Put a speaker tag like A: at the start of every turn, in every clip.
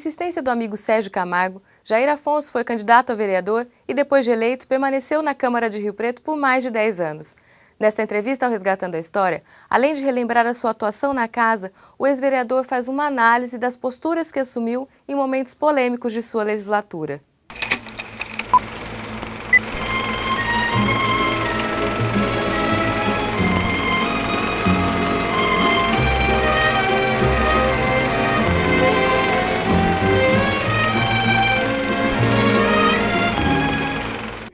A: insistência do amigo Sérgio Camargo, Jair Afonso foi candidato a vereador e, depois de eleito, permaneceu na Câmara de Rio Preto por mais de 10 anos. Nesta entrevista ao Resgatando a História, além de relembrar a sua atuação na casa, o ex-vereador faz uma análise das posturas que assumiu em momentos polêmicos de sua legislatura.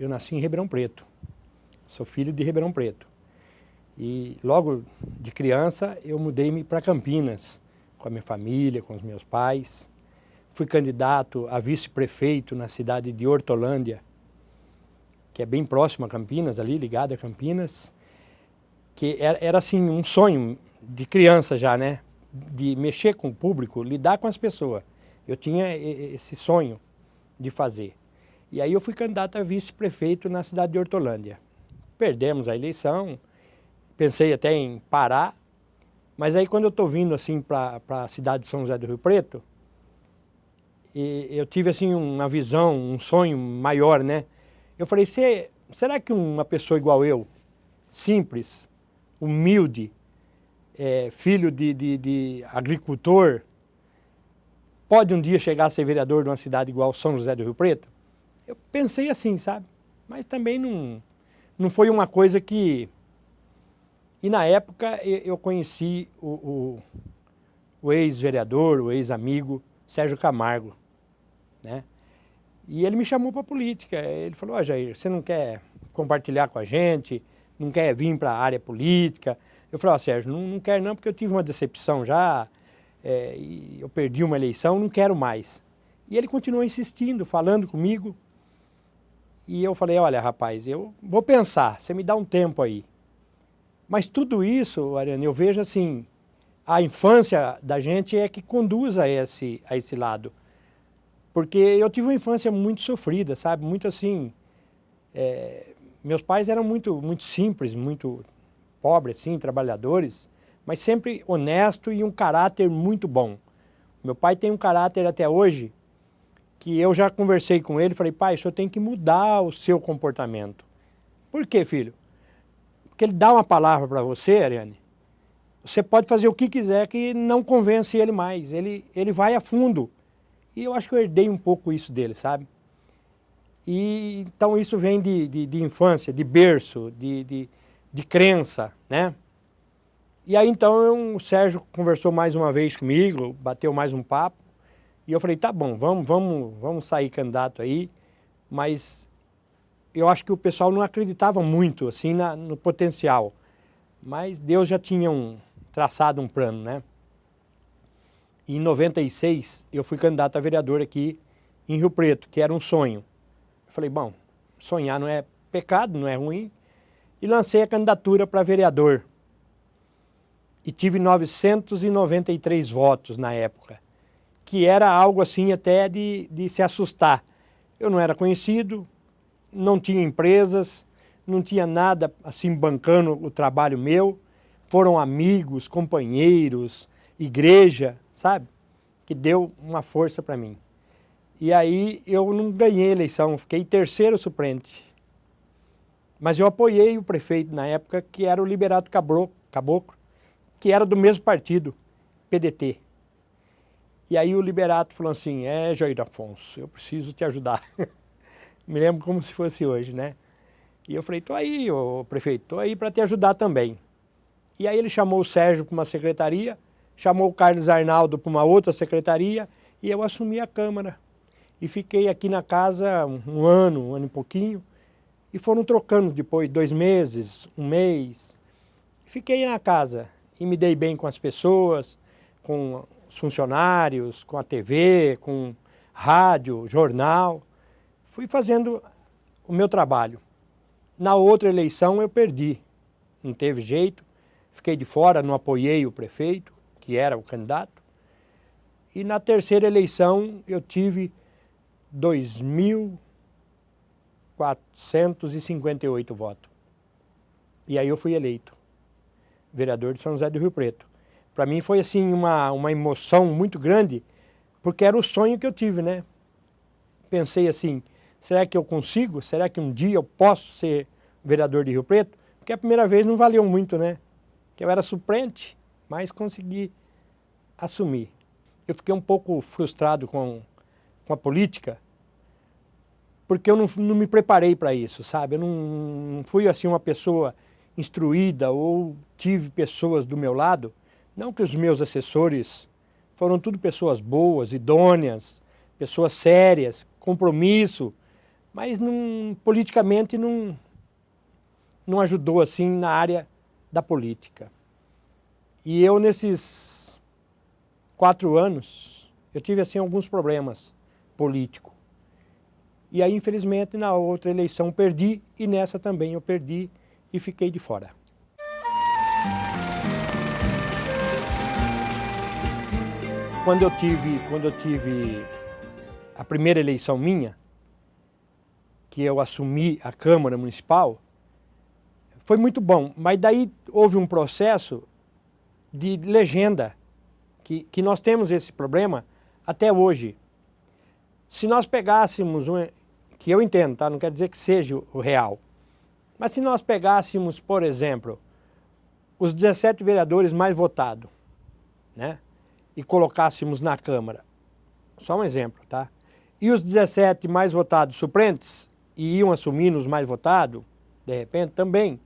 B: Eu nasci em Ribeirão Preto, sou filho de Ribeirão Preto. E logo de criança eu mudei-me para Campinas, com a minha família, com os meus pais. Fui candidato a vice-prefeito na cidade de Hortolândia, que é bem próximo a Campinas, ali ligado a Campinas. Que era assim um sonho de criança já, né? De mexer com o público, lidar com as pessoas. Eu tinha esse sonho de fazer. E aí eu fui candidato a vice-prefeito na cidade de Hortolândia. Perdemos a eleição, pensei até em parar, mas aí quando eu estou vindo assim para a cidade de São José do Rio Preto, eu tive assim uma visão, um sonho maior, né? Eu falei, será que uma pessoa igual eu, simples, humilde, filho de agricultor, pode um dia chegar a ser vereador de uma cidade igual São José do Rio Preto? Eu pensei assim, sabe? Mas também não foi uma coisa que... E na época eu conheci o ex-vereador, o ex-amigo Sérgio Camargo, né? E ele me chamou para a política. Ele falou, ó, Jair, você não quer compartilhar com a gente? Não quer vir para a área política? Eu falei, ó, Sérgio, não quero não, porque eu tive uma decepção já, e eu perdi uma eleição, não quero mais. E ele continuou insistindo, falando comigo. E eu falei, olha, rapaz, eu vou pensar, você me dá um tempo aí. Mas tudo isso, Ariane, eu vejo assim, a infância da gente é que conduz a esse lado. Porque eu tive uma infância muito sofrida, sabe? Muito assim, meus pais eram muito simples, muito pobres, assim, trabalhadores, mas sempre honesto e um caráter muito bom. Meu pai tem um caráter até hoje, que eu já conversei com ele, falei, pai, o senhor tem que mudar o seu comportamento. Por quê, filho? Porque ele dá uma palavra para você, Ariane, você pode fazer o que quiser que não convence ele mais, ele vai a fundo. E eu acho que eu herdei um pouco isso dele, sabe? E então isso vem de infância, de berço, de crença, né? E aí então o Sérgio conversou mais uma vez comigo, bateu mais um papo, e eu falei, tá bom, vamos sair candidato aí, mas eu acho que o pessoal não acreditava muito assim no potencial, mas Deus já tinha traçado um plano, né? E em 96 eu fui candidato a vereador aqui em Rio Preto, que era um sonho. Eu falei, bom, sonhar não é pecado, não é ruim, e lancei a candidatura para vereador. E tive 993 votos na época, que era algo assim até de se assustar. Eu não era conhecido, não tinha empresas, não tinha nada assim bancando o trabalho meu. Foram amigos, companheiros, igreja, sabe? Que deu uma força para mim. E aí eu não ganhei a eleição, fiquei terceiro suplente. Mas eu apoiei o prefeito na época, que era o Liberato Caboclo, que era do mesmo partido, PDT. E aí o Liberato falou assim, Jair Afonso, eu preciso te ajudar. Me lembro como se fosse hoje, né? E eu falei, tô aí, ô prefeito, tô aí para te ajudar também. E aí ele chamou o Sérgio para uma secretaria, chamou o Carlos Arnaldo para uma outra secretaria, e eu assumi a Câmara. E fiquei aqui na casa um ano e pouquinho, e foram trocando depois 2 meses, 1 mês. Fiquei na casa e me dei bem com as pessoas, com os funcionários, com a TV, com rádio, jornal. Fui fazendo o meu trabalho. Na outra eleição eu perdi, não teve jeito, fiquei de fora, não apoiei o prefeito, que era o candidato. E na terceira eleição eu tive 2.458 votos. E aí eu fui eleito vereador de São José do Rio Preto. Para mim foi assim uma emoção muito grande, porque era o sonho que eu tive, né? Pensei assim, será que eu consigo? Será que um dia eu posso ser vereador de Rio Preto? Porque a primeira vez não valeu muito, né? Que eu era suplente, mas consegui assumir. Eu fiquei um pouco frustrado com a política, porque eu não me preparei para isso, sabe? Eu não fui assim uma pessoa instruída ou tive pessoas do meu lado. Não que os meus assessores foram tudo pessoas boas, idôneas, pessoas sérias, compromisso, mas politicamente não ajudou assim na área da política. E eu nesses 4 anos, eu tive assim alguns problemas políticos. E aí, infelizmente, na outra eleição perdi e nessa também eu perdi e fiquei de fora. Quando eu tive a primeira eleição minha, que eu assumi a Câmara Municipal, foi muito bom, mas daí houve um processo de legenda, que nós temos esse problema até hoje. Se nós pegássemos, que eu entendo, tá? Não quer dizer que seja o real, mas se nós pegássemos, por exemplo, os 17 vereadores mais votados, né? E colocássemos na Câmara, só um exemplo, tá? E os 17 mais votados suplentes, e iam assumir os mais votados, de repente, também,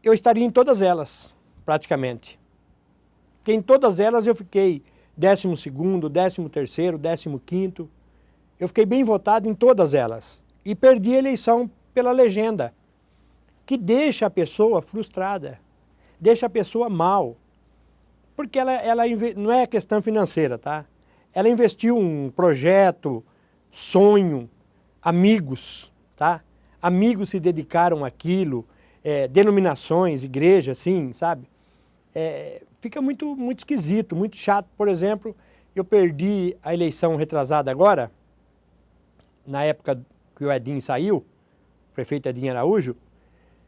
B: eu estaria em todas elas, praticamente. Porque em todas elas eu fiquei 12º, 13º, 15º, eu fiquei bem votado em todas elas. E perdi a eleição pela legenda, que deixa a pessoa frustrada, deixa a pessoa mal. Porque ela não é questão financeira, tá? Ela investiu um projeto, sonho, amigos, tá? Amigos se dedicaram àquilo, denominações, igreja, assim, sabe? Fica muito esquisito, muito chato. Por exemplo, eu perdi a eleição retrasada agora, na época que o Edinho saiu, o prefeito Edinho Araújo,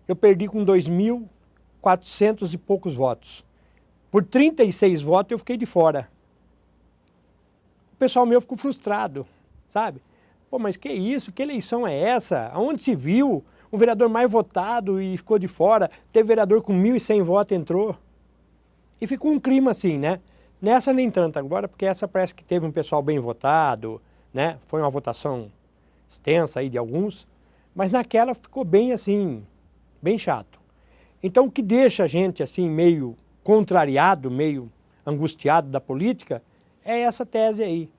B: eu perdi com 2.400 e poucos votos. Por 36 votos eu fiquei de fora. O pessoal meu ficou frustrado, sabe? Pô, mas que isso? Que eleição é essa? Aonde se viu? O vereador mais votado e ficou de fora. Teve vereador com 1.100 votos, entrou. E ficou um clima assim, né? Nessa nem tanto agora, porque essa parece que teve um pessoal bem votado, né? Foi uma votação extensa aí de alguns. Mas naquela ficou bem assim, bem chato. Então o que deixa a gente assim meio contrariado, meio angustiado da política, é essa tese aí.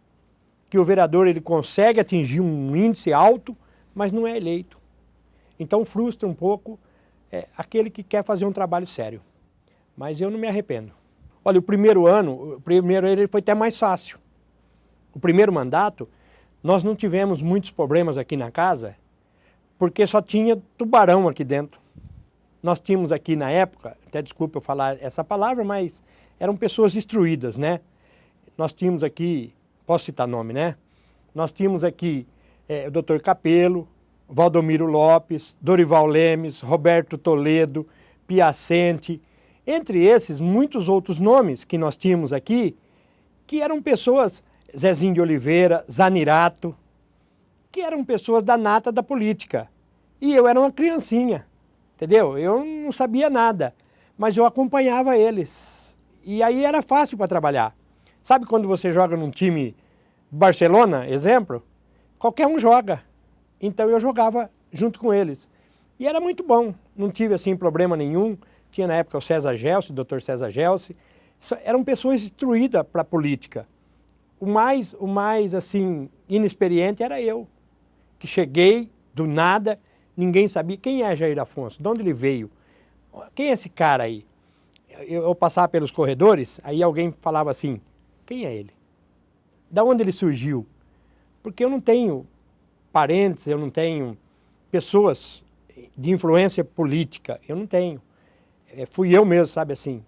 B: Que o vereador ele consegue atingir um índice alto, mas não é eleito. Então frustra um pouco aquele que quer fazer um trabalho sério. Mas eu não me arrependo. Olha, o primeiro ano ele foi até mais fácil. O primeiro mandato, nós não tivemos muitos problemas aqui na casa, porque só tinha tubarão aqui dentro. Nós tínhamos aqui na época, até desculpa eu falar essa palavra, mas eram pessoas instruídas, né? Nós tínhamos aqui, posso citar nome, né? Nós tínhamos aqui o Dr. Capelo, Valdomiro Lopes, Dorival Lemes, Roberto Toledo, Piacente, entre esses muitos outros nomes que nós tínhamos aqui, que eram pessoas, Zezinho de Oliveira, Zanirato, que eram pessoas da nata da política. E eu era uma criancinha. Entendeu? Eu não sabia nada, mas eu acompanhava eles. E aí era fácil para trabalhar. Sabe quando você joga num time Barcelona, exemplo? Qualquer um joga. Então eu jogava junto com eles. E era muito bom, não tive assim problema nenhum. Tinha na época o César Gelsi, o Dr. César Gelsi. Eram pessoas instruídas para a política. O mais assim, inexperiente era eu, que cheguei do nada. Ninguém sabia quem é Jair Afonso, de onde ele veio, quem é esse cara aí? Eu passava pelos corredores, aí alguém falava assim, quem é ele? Da onde ele surgiu? Porque eu não tenho parentes, eu não tenho pessoas de influência política, eu não tenho. Fui eu mesmo, sabe assim.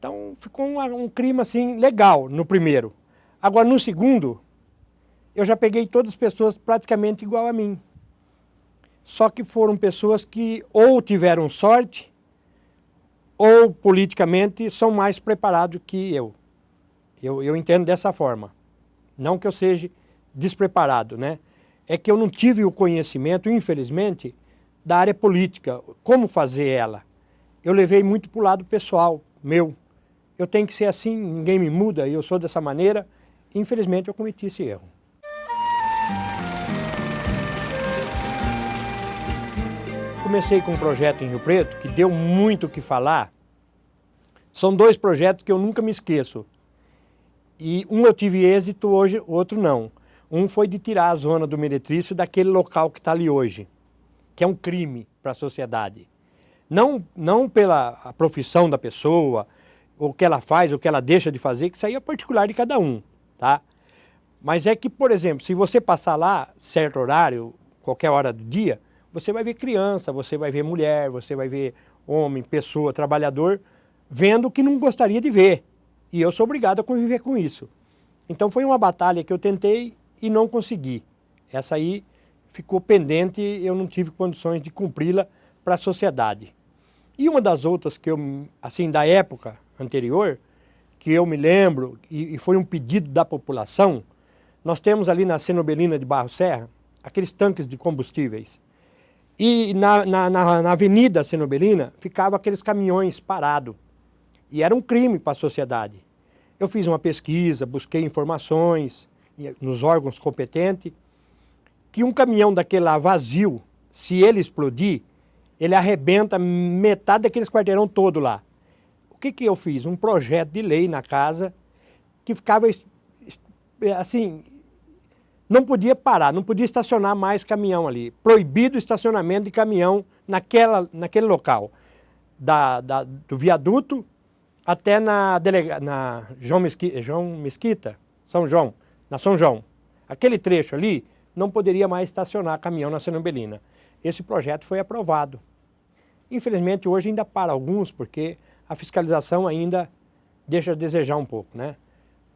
B: Então ficou um clima assim legal no primeiro. Agora no segundo, eu já peguei todas as pessoas praticamente igual a mim. Só que foram pessoas que ou tiveram sorte, ou politicamente são mais preparados que eu. Eu entendo dessa forma. Não que eu seja despreparado, né? É que eu não tive o conhecimento, infelizmente, da área política, como fazer ela. Eu levei muito para o lado pessoal, meu. Eu tenho que ser assim, ninguém me muda, eu sou dessa maneira. Infelizmente eu cometi esse erro. Comecei com um projeto em Rio Preto que deu muito o que falar. São 2 projetos que eu nunca me esqueço. E um eu tive êxito hoje, o outro não. Um foi de tirar a zona do meretrício daquele local que está ali hoje, que é um crime para a sociedade. Não pela a profissão da pessoa, o que ela faz, o que ela deixa de fazer, que isso aí é particular de cada um, tá? Mas é que, por exemplo, se você passar lá, certo horário, qualquer hora do dia, você vai ver criança, você vai ver mulher, você vai ver homem, pessoa, trabalhador, vendo o que não gostaria de ver. E eu sou obrigado a conviver com isso. Então foi uma batalha que eu tentei e não consegui. Essa aí ficou pendente e eu não tive condições de cumpri-la para a sociedade. E uma das outras que eu, assim, da época anterior, que eu me lembro, e foi um pedido da população, nós temos ali na Cenobelina de Barro Serra, aqueles tanques de combustíveis. E na Avenida Cenobelina ficavam aqueles caminhões parados. E era um crime para a sociedade. Eu fiz uma pesquisa, busquei informações nos órgãos competentes, que um caminhão daquele lá vazio, se ele explodir, ele arrebenta metade daqueles quarteirão todo lá. O que eu fiz? Um projeto de lei na casa que ficava assim, não podia parar, não podia estacionar mais caminhão ali. Proibido o estacionamento de caminhão naquele local, do viaduto até na João Mesquita, São João, na São João. Aquele trecho ali não poderia mais estacionar caminhão na Cenobelina. Esse projeto foi aprovado. Infelizmente hoje ainda para alguns, porque a fiscalização ainda deixa a desejar um pouco, né?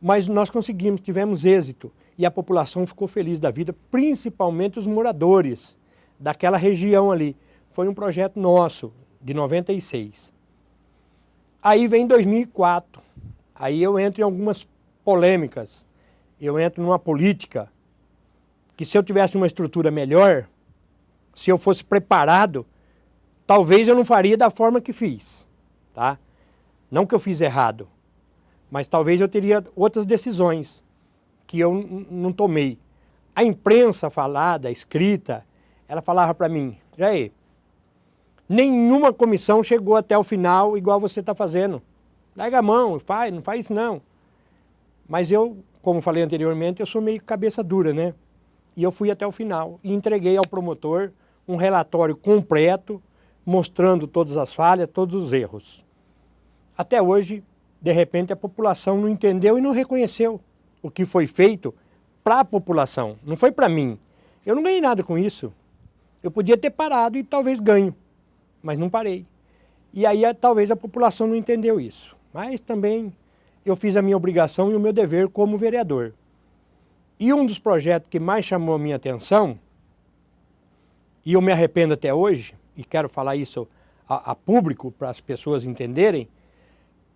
B: Mas nós conseguimos, tivemos êxito e a população ficou feliz da vida, principalmente os moradores daquela região ali. Foi um projeto nosso, de 96. Aí vem 2004, aí eu entro em algumas polêmicas, eu entro numa política que se eu tivesse uma estrutura melhor, se eu fosse preparado, talvez eu não faria da forma que fiz, tá? Não que eu fiz errado, mas talvez eu teria outras decisões que eu não tomei. A imprensa falada, escrita, ela falava para mim, Jair, nenhuma comissão chegou até o final igual você está fazendo. Larga a mão, não faz isso não. Mas eu, como falei anteriormente, eu sou meio cabeça dura, né? E eu fui até o final e entreguei ao promotor um relatório completo, mostrando todas as falhas, todos os erros. Até hoje, de repente, a população não entendeu e não reconheceu o que foi feito para a população, não foi para mim. Eu não ganhei nada com isso. Eu podia ter parado e talvez ganho, mas não parei. E aí talvez a população não entendeu isso. Mas também eu fiz a minha obrigação e o meu dever como vereador. E um dos projetos que mais chamou a minha atenção, e eu me arrependo até hoje, e quero falar isso a público para as pessoas entenderem,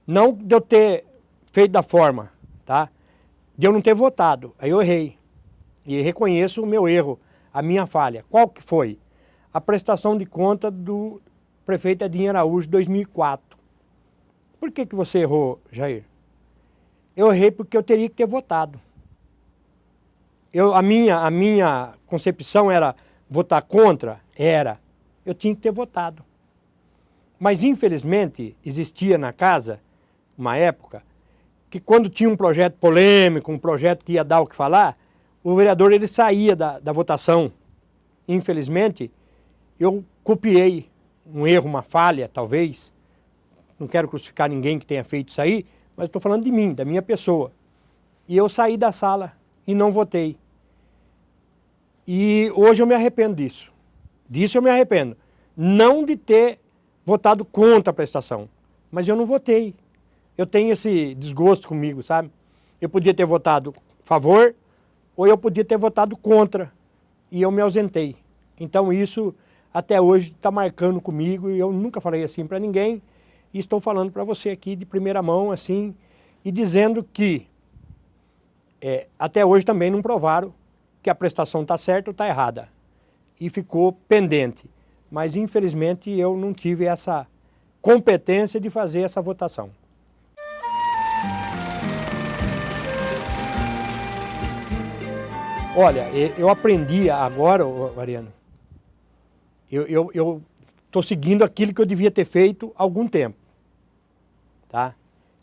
B: não de eu ter feito da forma, tá? De eu não ter votado, aí eu errei. E reconheço o meu erro, a minha falha. Qual que foi? A prestação de conta do prefeito Edinho Araújo, 2004. Por que você errou, Jair? Eu errei porque eu teria que ter votado. A minha concepção era votar contra? Era. Eu tinha que ter votado. Mas, infelizmente, existia na casa uma época que quando tinha um projeto polêmico, um projeto que ia dar o que falar, o vereador ele saía da votação. Infelizmente, eu copiei um erro, uma falha, talvez. Não quero crucificar ninguém que tenha feito isso aí, mas estou falando de mim, da minha pessoa. E eu saí da sala e não votei. E hoje eu me arrependo disso. Disso eu me arrependo. Não de ter votado contra a prestação, mas eu não votei. Eu tenho esse desgosto comigo, sabe? Eu podia ter votado a favor ou eu podia ter votado contra e eu me ausentei. Então isso até hoje está marcando comigo e eu nunca falei assim para ninguém e estou falando para você aqui de primeira mão assim e dizendo que até hoje também não provaram que a prestação está certa ou está errada. E ficou pendente. Mas, infelizmente, eu não tive essa competência de fazer essa votação. Olha, eu aprendi agora, Ariane, eu estou seguindo aquilo que eu devia ter feito há algum tempo. Tá?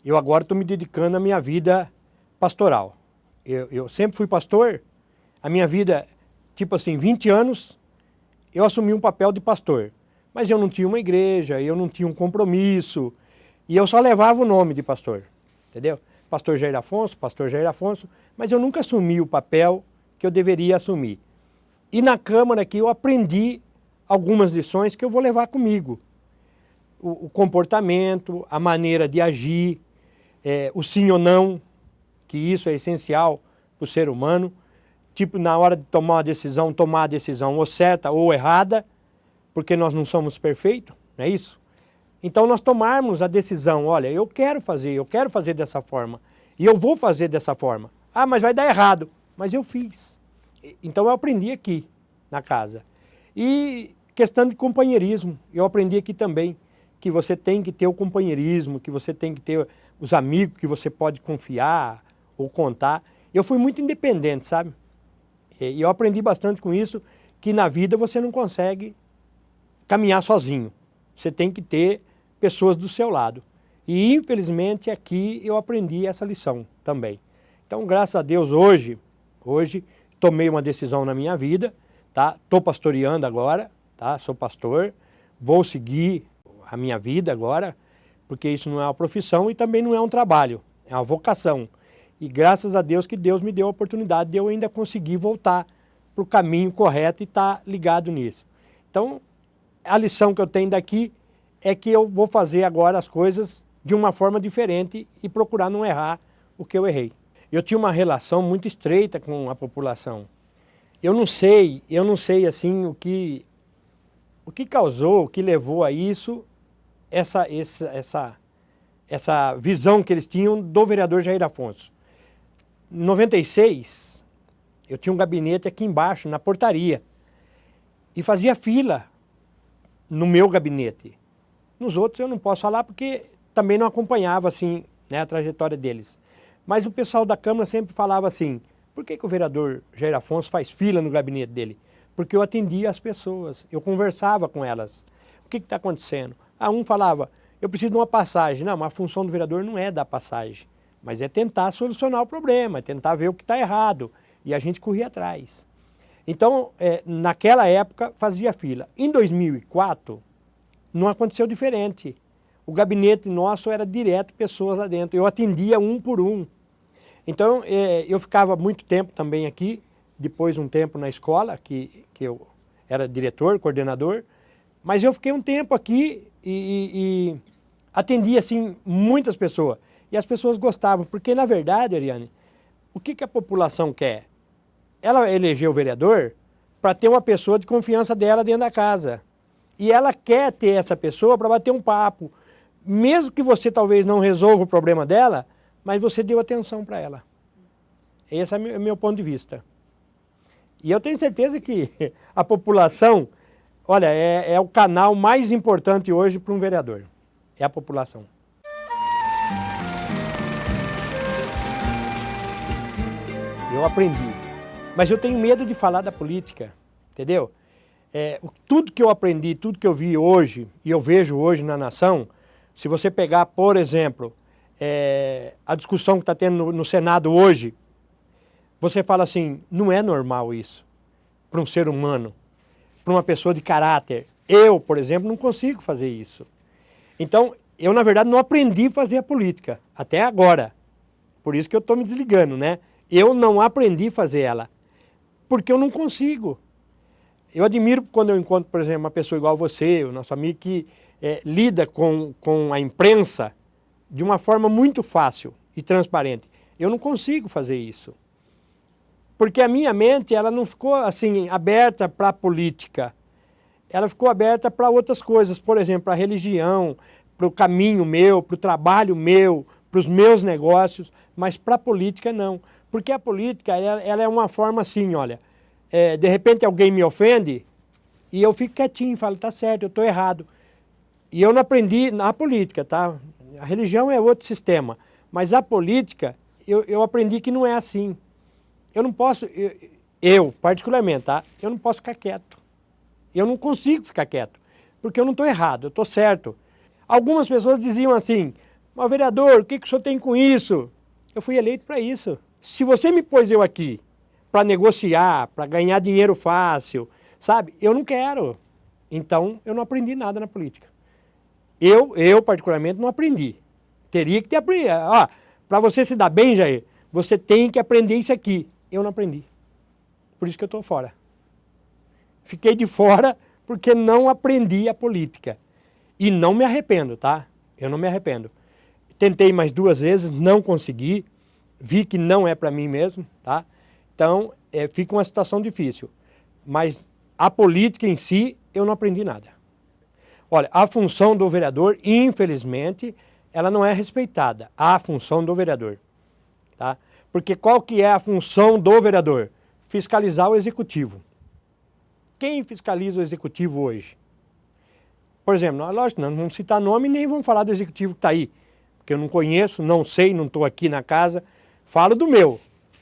B: Eu agora estou me dedicando à minha vida pastoral. Eu sempre fui pastor, a minha vida, tipo assim, 20 anos, eu assumi um papel de pastor. Mas eu não tinha uma igreja, eu não tinha um compromisso, e eu só levava o nome de pastor, entendeu? Pastor Jair Afonso, mas eu nunca assumi o papel que eu deveria assumir. E na Câmara aqui eu aprendi algumas lições que eu vou levar comigo. O comportamento, a maneira de agir, o sim ou não, que isso é essencial para o ser humano. Tipo, na hora de tomar a decisão ou certa ou errada, porque nós não somos perfeitos, não é isso? Então nós tomarmos a decisão, olha, eu quero fazer dessa forma, e eu vou fazer dessa forma. Ah, mas vai dar errado, mas eu fiz. Então eu aprendi aqui, na casa. E questão de companheirismo, eu aprendi aqui também, que você tem que ter o companheirismo, que você tem que ter os amigos que você pode confiar ou contar. Eu fui muito independente, sabe? E eu aprendi bastante com isso, que na vida você não consegue caminhar sozinho. Você tem que ter pessoas do seu lado. E infelizmente aqui eu aprendi essa lição também. Então, graças a Deus, hoje tomei uma decisão na minha vida, tá? Estou pastoreando agora, tá? Sou pastor, vou seguir a minha vida agora, porque isso não é uma profissão e também não é um trabalho, é uma vocação. E graças a Deus que Deus me deu a oportunidade de eu ainda conseguir voltar para o caminho correto e estar ligado nisso. Então, a lição que eu tenho daqui é que eu vou fazer agora as coisas de uma forma diferente e procurar não errar o que eu errei. Eu tinha uma relação muito estreita com a população. Eu não sei assim o que causou, o que levou a isso, essa visão que eles tinham do vereador Jair Afonso. Em 96, eu tinha um gabinete aqui embaixo, na portaria, e fazia fila no meu gabinete. Nos outros eu não posso falar porque também não acompanhava assim, né, a trajetória deles. Mas o pessoal da Câmara sempre falava assim, por que o vereador Jair Afonso faz fila no gabinete dele? Porque eu atendia as pessoas, eu conversava com elas. O que está acontecendo? Um falava, eu preciso de uma passagem. Não, mas a função do vereador não é dar passagem, mas é tentar solucionar o problema, é tentar ver o que está errado. E a gente corria atrás. Então, naquela época, fazia fila. Em 2004, não aconteceu diferente. O gabinete nosso era direto pessoas lá dentro. Eu atendia um por um. Então, eu ficava muito tempo também aqui, depois um tempo na escola, que eu era diretor, coordenador, mas eu fiquei um tempo aqui e atendia, assim, muitas pessoas. E as pessoas gostavam, porque, na verdade, Ariane, o que a população quer? Ela elegeu o vereador para ter uma pessoa de confiança dela dentro da casa. E ela quer ter essa pessoa para bater um papo. Mesmo que você talvez não resolva o problema dela, mas você deu atenção para ela. Esse é o meu ponto de vista. E eu tenho certeza que a população, olha, é o canal mais importante hoje para um vereador. É a população. Eu aprendi. Mas eu tenho medo de falar da política, entendeu? Tudo que eu aprendi, tudo que eu vi hoje, e eu vejo hoje na nação, se você pegar, por exemplo, a discussão que está tendo no Senado hoje, você fala assim, não é normal isso para um ser humano, para uma pessoa de caráter. Eu, por exemplo, não consigo fazer isso. Então, eu, na verdade, não aprendi a fazer a política, até agora. Por isso que eu estou me desligando, né? Eu não aprendi a fazer ela, porque eu não consigo. Eu admiro quando eu encontro, por exemplo, uma pessoa igual você, o nosso amigo, que lida com a imprensa de uma forma muito fácil e transparente. Eu não consigo fazer isso. Porque a minha mente, ela não ficou assim, aberta para a política. Ela ficou aberta para outras coisas, por exemplo, para a religião, para o caminho meu, para o trabalho meu, para os meus negócios, mas para a política não. Porque a política, ela é uma forma assim, olha, de repente alguém me ofende e eu fico quietinho, falo, tá certo, eu estou errado. E eu não aprendi na política, tá? A religião é outro sistema, mas a política, eu aprendi que não é assim. Eu não posso, eu particularmente, tá? Eu não posso ficar quieto. Eu não consigo ficar quieto, porque eu não estou errado, eu estou certo. Algumas pessoas diziam assim, mas vereador, o que o senhor tem com isso? Eu fui eleito para isso. Se você me pôs eu aqui para negociar, para ganhar dinheiro fácil, sabe? Eu não quero. Então, eu não aprendi nada na política. Eu particularmente, não aprendi. Teria que ter aprendido. Para você se dar bem, Jair, você tem que aprender isso aqui. Eu não aprendi. Por isso que eu estou fora. Fiquei de fora porque não aprendi a política. E não me arrependo, tá? Eu não me arrependo. Tentei mais 2 vezes, não consegui. Vi que não é para mim mesmo, tá? Então, fica uma situação difícil. Mas a política em si, eu não aprendi nada. Olha, a função do vereador, infelizmente, ela não é respeitada. A função do vereador, tá? Porque qual que é a função do vereador? Fiscalizar o executivo. Quem fiscaliza o executivo hoje? Por exemplo, lógico, não vamos citar nome nem vamos falar do executivo que está aí. Porque eu não conheço, não sei, não estou aqui na casa. Falo do meu.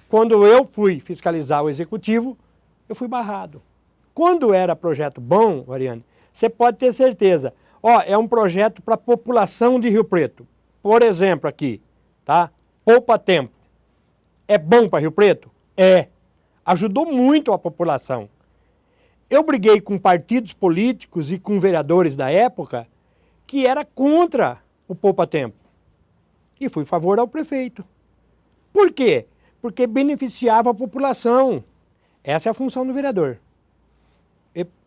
B: Quando eu fui fiscalizar o executivo, eu fui barrado. Quando era projeto bom, Ariane, você pode ter certeza. É um projeto para a população de Rio Preto. Por exemplo aqui, tá? Poupa Tempo. É bom para Rio Preto? É. Ajudou muito a população. Eu briguei com partidos políticos e com vereadores da época que era contra o Poupa Tempo. E fui a favor ao prefeito. Por quê? Porque beneficiava a população. Essa é a função do vereador.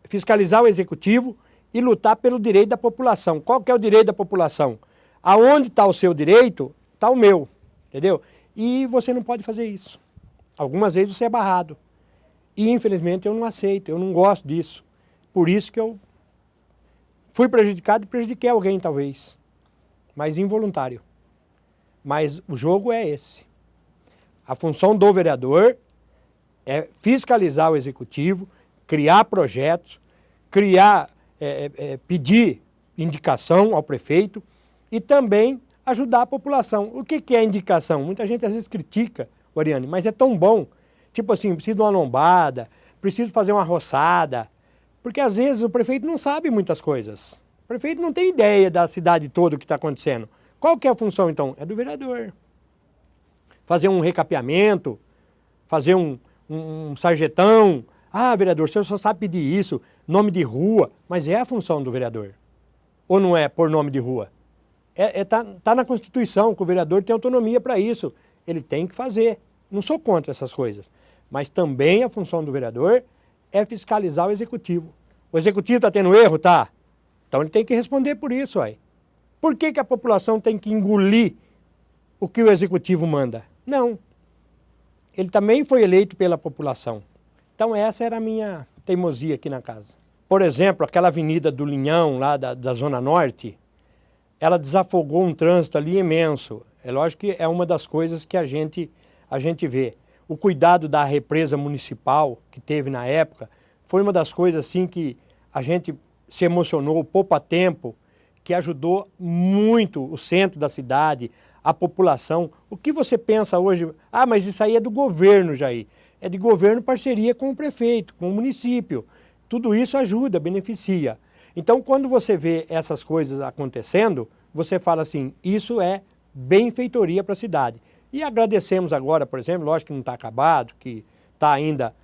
B: Fiscalizar o executivo e lutar pelo direito da população. Qual que é o direito da população? Aonde está o seu direito, está o meu. Entendeu? E você não pode fazer isso. Algumas vezes você é barrado. E infelizmente eu não aceito, eu não gosto disso. Por isso que eu fui prejudicado e prejudiquei alguém talvez. Mas involuntário. Mas o jogo é esse. A função do vereador é fiscalizar o executivo, criar projetos, pedir indicação ao prefeito e também ajudar a população. O que é indicação? Muita gente às vezes critica, Oriane, mas é tão bom. Tipo assim, preciso de uma lombada, preciso fazer uma roçada. Porque às vezes o prefeito não sabe muitas coisas. O prefeito não tem ideia da cidade toda o que está acontecendo. Qual que é a função então? É do vereador. Fazer um recapeamento, fazer um sarjetão. Vereador, o senhor só sabe pedir isso, nome de rua. Mas é a função do vereador. Ou não é por nome de rua? Tá na Constituição que o vereador tem autonomia para isso. Ele tem que fazer. Não sou contra essas coisas. Mas também a função do vereador é fiscalizar o executivo. O executivo está tendo erro? Tá. Então ele tem que responder por isso, aí. Por que a população tem que engolir o que o executivo manda? Não. Ele também foi eleito pela população. Então essa era a minha teimosia aqui na casa. Por exemplo, aquela avenida do Linhão, lá da Zona Norte, ela desafogou um trânsito ali imenso. É lógico que é uma das coisas que a gente vê. O cuidado da represa municipal que teve na época foi uma das coisas assim que a gente se emocionou, o Poupa Tempo, que ajudou muito o centro da cidade, a população. O que você pensa hoje? Mas isso aí é do governo, Jair. É de governo em parceria com o prefeito, com o município. Tudo isso ajuda, beneficia. Então, quando você vê essas coisas acontecendo, você fala assim, isso é benfeitoria para a cidade. E agradecemos agora, por exemplo, lógico que não está acabado, que está ainda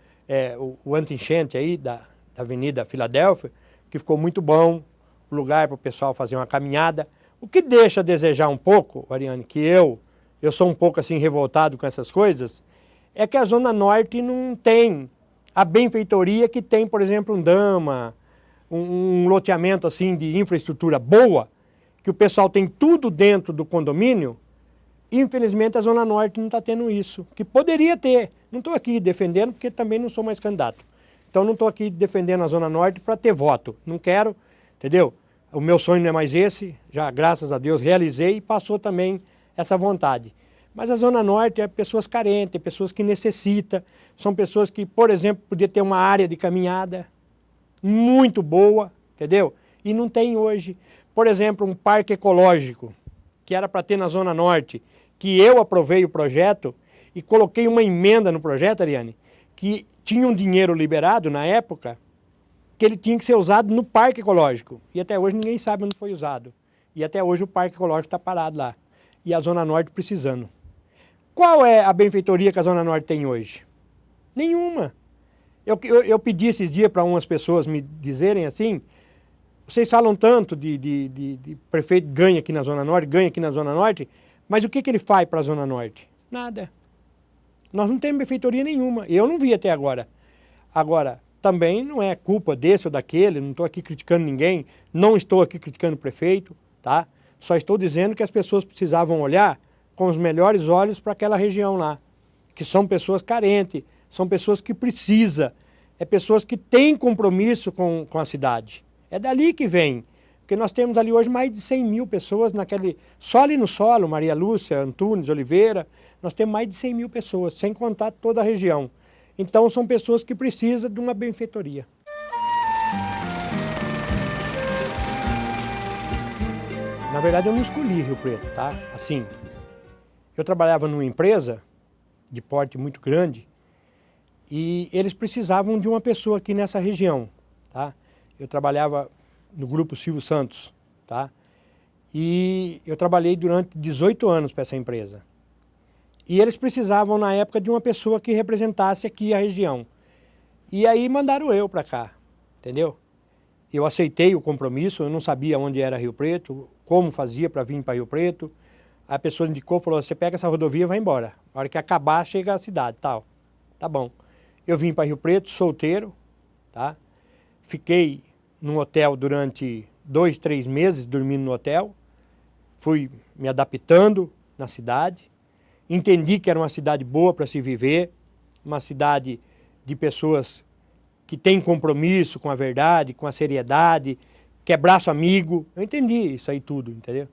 B: o anti-enchente aí da Avenida Filadélfia, que ficou muito bom, lugar para o pessoal fazer uma caminhada. O que deixa a desejar um pouco, Ariane, que eu sou um pouco assim revoltado com essas coisas, é que a Zona Norte não tem a benfeitoria que tem, por exemplo, um Dama, um loteamento assim de infraestrutura boa, que o pessoal tem tudo dentro do condomínio. Infelizmente a Zona Norte não está tendo isso, que poderia ter. Não estou aqui defendendo porque também não sou mais candidato. Então não estou aqui defendendo a Zona Norte para ter voto. Não quero, entendeu? O meu sonho não é mais esse, já graças a Deus realizei e passou também essa vontade. Mas a Zona Norte é pessoas carentes, é pessoas que necessitam, são pessoas que, por exemplo, podia ter uma área de caminhada muito boa, entendeu? E não tem hoje. Por exemplo, um parque ecológico, que era para ter na Zona Norte, que eu aprovei o projeto e coloquei uma emenda no projeto, Ariane, que tinha um dinheiro liberado na época, que ele tinha que ser usado no parque ecológico. E até hoje ninguém sabe onde foi usado. E até hoje o parque ecológico está parado lá. E a Zona Norte precisando. Qual é a benfeitoria que a Zona Norte tem hoje? Nenhuma. Eu pedi esses dias para umas pessoas me dizerem assim, vocês falam tanto de prefeito ganha aqui na Zona Norte, mas o que ele faz para a Zona Norte? Nada. Nós não temos benfeitoria nenhuma. Eu não vi até agora. Agora, também não é culpa desse ou daquele, não estou aqui criticando ninguém, não estou aqui criticando o prefeito, tá? Só estou dizendo que as pessoas precisavam olhar com os melhores olhos para aquela região lá, que são pessoas carentes, são pessoas que precisam, é pessoas que têm compromisso com a cidade. É dali que vem, porque nós temos ali hoje mais de 100 mil pessoas só ali no solo, Maria Lúcia, Antunes, Oliveira, nós temos mais de 100 mil pessoas, sem contar toda a região. Então são pessoas que precisam de uma benfeitoria. Na verdade eu não escolhi Rio Preto, tá? Assim, eu trabalhava numa empresa de porte muito grande e eles precisavam de uma pessoa aqui nessa região, tá? Eu trabalhava no Grupo Silvio Santos, tá? E eu trabalhei durante 18 anos para essa empresa. E eles precisavam, na época, de uma pessoa que representasse aqui a região. E aí mandaram eu para cá, entendeu? Eu aceitei o compromisso, eu não sabia onde era Rio Preto, como fazia para vir para Rio Preto. A pessoa indicou, falou, você pega essa rodovia e vai embora. A hora que acabar, chega à cidade, tal. Tá bom. Eu vim para Rio Preto, solteiro, tá? Fiquei num hotel durante 2, 3 meses, dormindo no hotel. Fui me adaptando na cidade. Entendi que era uma cidade boa para se viver, uma cidade de pessoas que têm compromisso com a verdade, com a seriedade, que é braço amigo. Eu entendi isso aí tudo, entendeu?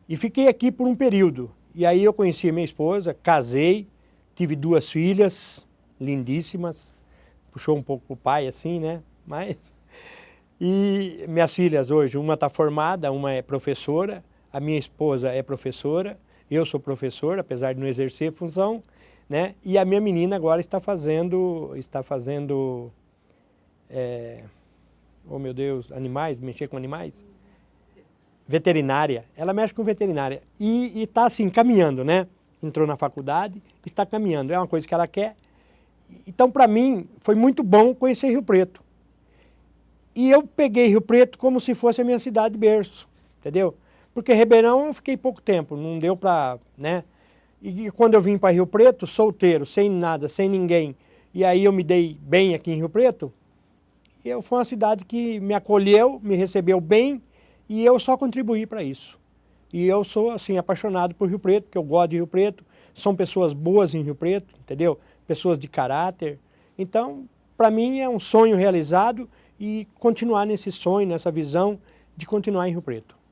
B: E fiquei aqui por um período. E aí eu conheci a minha esposa, casei, tive 2 filhas lindíssimas. Puxou um pouco o pai assim, né? Mas... E minhas filhas hoje, uma está formada, uma é professora, a minha esposa é professora, eu sou professor, apesar de não exercer função, né? E a minha menina agora está fazendo, oh meu Deus, animais, mexer com animais? Veterinária, ela mexe com veterinária e está assim, caminhando, né? Entrou na faculdade, está caminhando, é uma coisa que ela quer. Então, para mim, foi muito bom conhecer Rio Preto. E eu peguei Rio Preto como se fosse a minha cidade berço, entendeu? Porque Ribeirão eu fiquei pouco tempo, não deu para, né? E quando eu vim para Rio Preto, solteiro, sem nada, sem ninguém, e aí eu me dei bem aqui em Rio Preto, foi uma cidade que me acolheu, me recebeu bem, e eu só contribuí para isso. E eu sou, assim, apaixonado por Rio Preto, porque eu gosto de Rio Preto, são pessoas boas em Rio Preto, entendeu? Pessoas de caráter. Então, para mim é um sonho realizado e continuar nesse sonho, nessa visão de continuar em Rio Preto.